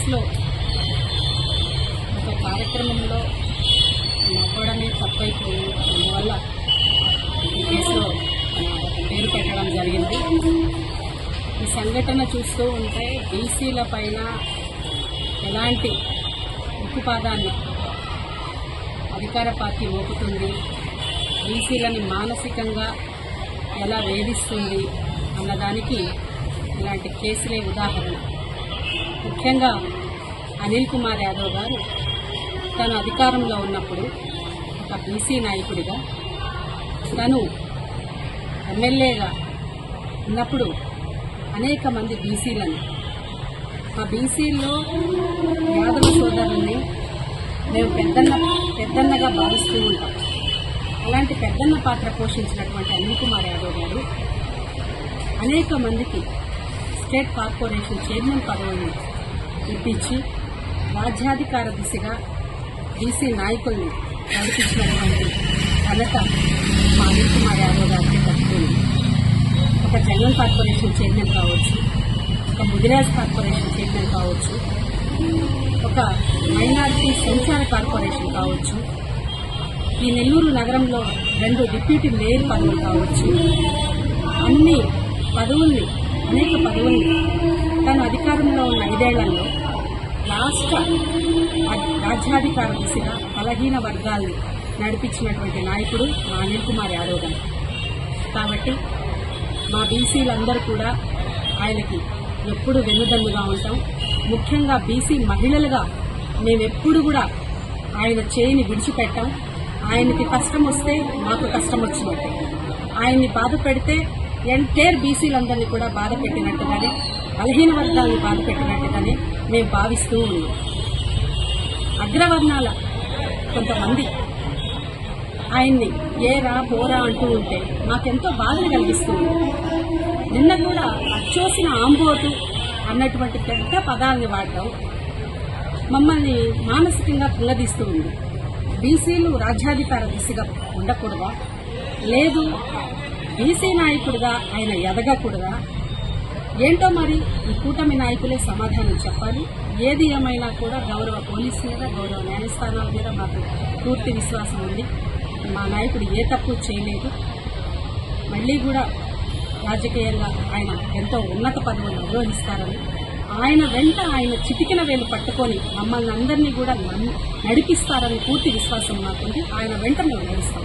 కేసులో ఒక కార్యక్రమంలో నవ్వడమే తప్పైపోయింది. అందువల్ల ఈ కేసులో పేరు పెట్టడం జరిగింది. ఈ సంఘటన చూస్తూ ఉంటే బీసీల పైన ఎలాంటి ఉక్కుపాదాన్ని అధికార పార్టీ మోపుతుంది, బీసీలని మానసికంగా ఎలా వేధిస్తుంది అన్నదానికి ఇలాంటి కేసులే ఉదాహరణ. ముఖ్యంగా అనిల్ కుమార్ యాదవ్ గారు తను అధికారంలో ఉన్నప్పుడు ఒక బీసీ నాయకుడిగా, తను ఎమ్మెల్యేగా ఉన్నప్పుడు అనేక మంది బీసీలను, ఆ బీసీల్లో యాదవ సోదరుల్ని మేము పెద్దన్నగా భావిస్తూ ఉంటాం. అలాంటి పెద్దన్న పాత్ర పోషించినటువంటి అనిల్ కుమార్ యాదవ్ గారు అనేక మందికి స్టేట్ కార్పొరేషన్ చైర్మన్ పదవిని ఇప్పించి రాజ్యాధికార దిశగా బీసీ నాయకుల్ని నడిపించినటువంటి ఘనత మా అనిల్ కుమార్ యాదవ్ గారికి దక్కుతుంది. ఒక జనరల్ కార్పొరేషన్ చైర్మన్ కావచ్చు, ఒక ముదిరాజ్ కార్పొరేషన్ చైర్మన్ కావచ్చు, ఒక మైనారిటీ సంచార కార్పొరేషన్ కావచ్చు, ఈ నెల్లూరు నగరంలో 2 డిప్యూటీ మేయర్ పదవులు కావచ్చు, అన్ని పదవుల్ని, అనేక పదవుల్ని తను అధికారంలో ఉన్న 5 ఏళ్లలో రాష్ట్ర రాజ్యాధికార దిశగా బలహీన వర్గాల్ని నడిపించినటువంటి నాయకుడు మా అనిల్ కుమార్ యాదవ్ గారు. కాబట్టి మా బీసీలందరూ కూడా ఆయనకి ఎప్పుడు వెన్నుదన్నుగా ఉంటాం. ముఖ్యంగా బీసీ మహిళలుగా మేమెప్పుడు కూడా ఆయన చేయిని విడిచిపెట్టాం. ఆయనకి కష్టం వస్తే మాకు కష్టం వచ్చినట్టే, ఆయన్ని బాధ పెడితే ఎంటైర్ బీసీలందరినీ కూడా బాధ పెట్టినట్టుగానే, బలహీన వర్గాల్ని బాధ పెట్టినట్టుగానే మేము భావిస్తూ ఉన్నాం. అగ్రవర్ణాల కొంతమంది ఆయన్ని ఏరా పోరా అంటూ ఉంటే మాకెంతో బాధను కలిగిస్తూ ఉంది. నిన్న కూడా అచ్చోసిన ఆంబోటు అన్నటువంటి పెద్ద పదాలని వాడటం మమ్మల్ని మానసికంగా కుంగదీస్తూ ఉంది. బీసీలు రాజ్యాధికార దిశగా ఉండకూడదా? లేదు, బీసీ నాయకుడిగా ఆయన ఎదగకూడదా? ఏంటో మరి ఈ కూటమి నాయకులే సమాధానం చెప్పాలి. ఏది ఏమైనా కూడా గౌరవ పోలీసు మీద, గౌరవ న్యాయస్థానాల మీద మాకు పూర్తి విశ్వాసం ఉంది. మా నాయకుడు ఏ తప్పు చేయలేదు. మళ్లీ కూడా రాజకీయంగా ఆయన ఎంతో ఉన్నత పదవులు నిర్వహిస్తారని, ఆయన వెంట ఆయన చిటికిన వేలు పట్టుకొని మమ్మల్ని అందరినీ కూడా నడిపిస్తారని పూర్తి విశ్వాసం మాకుంది. ఆయన వెంట మేము నడుస్తాం.